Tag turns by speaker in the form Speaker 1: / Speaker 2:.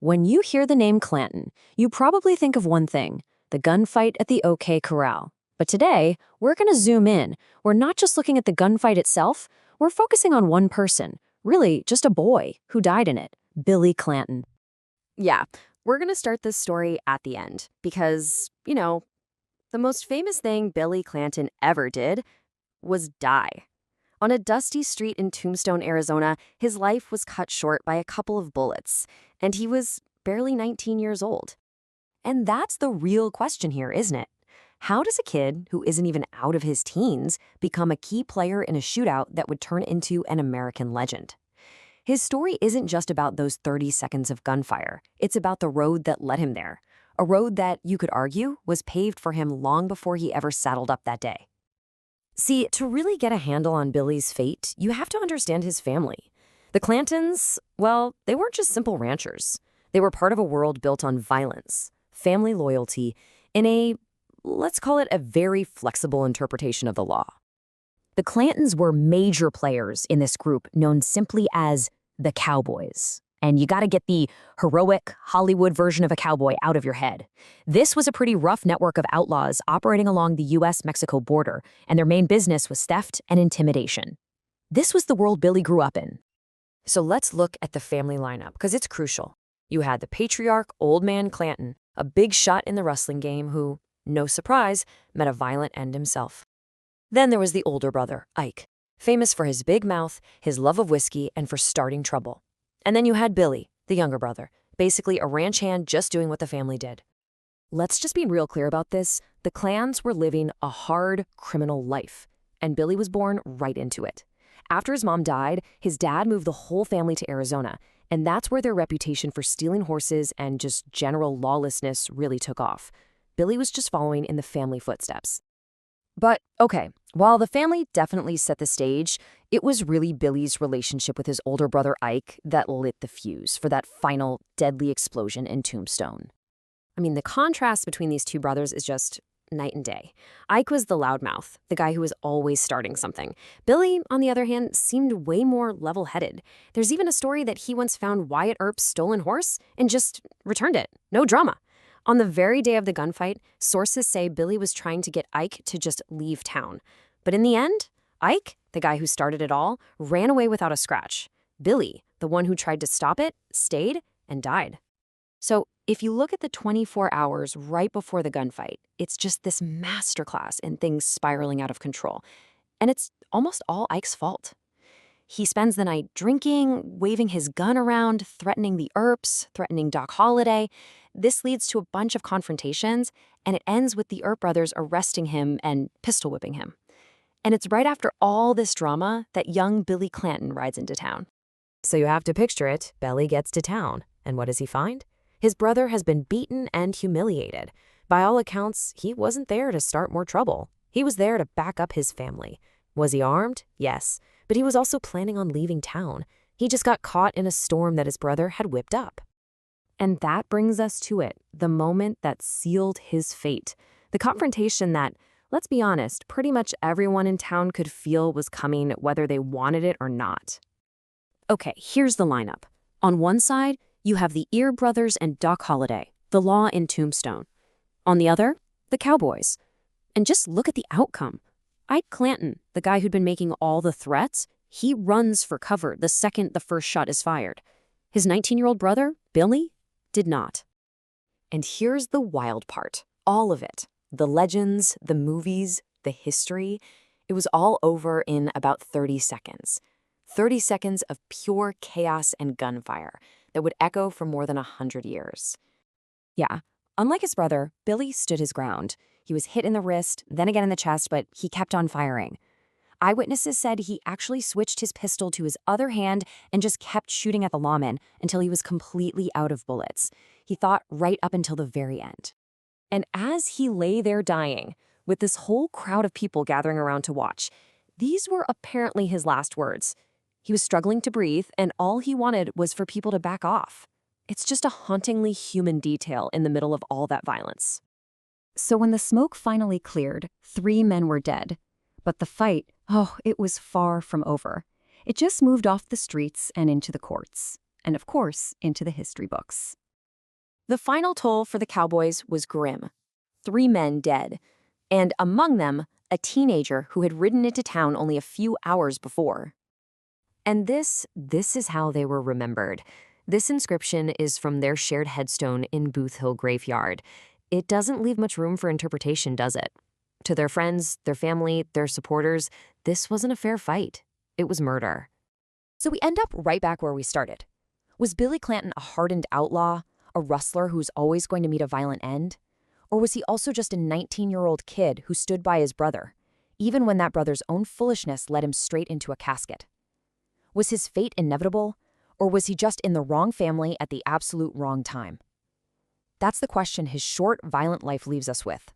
Speaker 1: When you hear the name Clanton, you probably think of one thing, the gunfight at the OK Corral. But today, we're going to zoom in. We're not just looking at the gunfight itself, we're focusing on one person, really just a boy who died in it, Billy Clanton.
Speaker 2: Yeah, we're going to start this story at the end because, the most famous thing Billy Clanton ever did was die. On a dusty street in Tombstone, Arizona, his life was cut short by a couple of bullets, and he was barely 19 years old.
Speaker 1: And that's the real question here, isn't it? How does a kid who isn't even out of his teens become a key player in a shootout that would turn into an American legend? His story isn't just about those 30 seconds of gunfire. It's about the road that led him there. A road that, you could argue, was paved for him long before he ever saddled up that day. See, to really get a handle on Billy's fate, you have to understand his family. The Clantons, well, they weren't just simple ranchers. They were part of a world built on violence, family loyalty, and let's call it a very flexible interpretation of the law. The Clantons were major players in this group known simply as the Cowboys. And you gotta get the heroic Hollywood version of a cowboy out of your head. This was a pretty rough network of outlaws operating along the US-Mexico border, and their main business was theft and intimidation. This was the world Billy grew up in. So let's look at the family lineup, because it's crucial. You had the patriarch, Old Man Clanton, a big shot in the wrestling game who, no surprise, met a violent end himself. Then there was the older brother, Ike, famous for his big mouth, his love of whiskey, and for starting trouble. And then you had Billy, the younger brother, basically a ranch hand just doing what the family did. Let's just be real clear about this. The clans were living a hard criminal life, and Billy was born right into it. After his mom died, his dad moved the whole family to Arizona, and that's where their reputation for stealing horses and just general lawlessness really took off. Billy was just following in the family footsteps. But, okay, while the family definitely set the stage, it was really Billy's relationship with his older brother Ike that lit the fuse for that final deadly explosion in Tombstone. I mean, the contrast between these two brothers is just night and day. Ike was the loudmouth, the guy who was always starting something. Billy, on the other hand, seemed way more level-headed. There's even a story that he once found Wyatt Earp's stolen horse and just returned it. No drama. On the very day of the gunfight, sources say Billy was trying to get Ike to just leave town. But in the end, Ike, the guy who started it all, ran away without a scratch. Billy, the one who tried to stop it, stayed and died. So if you look at the 24 hours right before the gunfight, it's just this masterclass in things spiraling out of control. And it's almost all Ike's fault. He spends the night drinking, waving his gun around, threatening the Earps, threatening Doc Holliday. This leads to a bunch of confrontations, and it ends with the Earp brothers arresting him and pistol whipping him. And it's right after all this drama that young Billy Clanton rides into town. So you have to picture it. Billy gets to town, and what does he find? His brother has been beaten and humiliated. By all accounts, he wasn't there to start more trouble. He was there to back up his family. Was he armed? Yes. But he was also planning on leaving town. He just got caught in a storm that his brother had whipped up. And that brings us to it, the moment that sealed his fate. The confrontation that, let's be honest, pretty much everyone in town could feel was coming whether they wanted it or not. Okay, here's the lineup. On one side, you have the Ear brothers and Doc Holliday, the law in Tombstone. On the other, the Cowboys. And just look at the outcome. Ike Clanton, the guy who'd been making all the threats, he runs for cover the second the first shot is fired. His 19-year-old brother, Billy, did not. And here's the wild part. All of it. The legends, the movies, the history. It was all over in about 30 seconds. 30 seconds of pure chaos and gunfire that would echo for more than 100 years. Yeah, unlike his brother, Billy stood his ground. He was hit in the wrist, then again in the chest, but he kept on firing. Eyewitnesses said he actually switched his pistol to his other hand and just kept shooting at the lawman until he was completely out of bullets. He thought right up until the very end. And as he lay there dying, with this whole crowd of people gathering around to watch, these were apparently his last words. He was struggling to breathe, and all he wanted was for people to back off. It's just a hauntingly human detail in the middle of all that violence. So when the smoke finally cleared, 3 men were dead. But the fight, it was far from over. It just moved off the streets and into the courts. And of course, into the history books.
Speaker 2: The final toll for the cowboys was grim. 3 men dead, and among them, a teenager who had ridden into town only a few hours before.
Speaker 1: And this is how they were remembered. This inscription is from their shared headstone in Booth Hill Graveyard. It doesn't leave much room for interpretation, does it? To their friends, their family, their supporters, this wasn't a fair fight. It was murder.
Speaker 2: So we end up right back where we started. Was Billy Clanton a hardened outlaw, a rustler who's always going to meet a violent end? Or was he also just a 19-year-old kid who stood by his brother, even when that brother's own foolishness led him straight into a casket? Was his fate inevitable, or was he just in the wrong family at the absolute wrong time? That's the question his short, violent life leaves us with.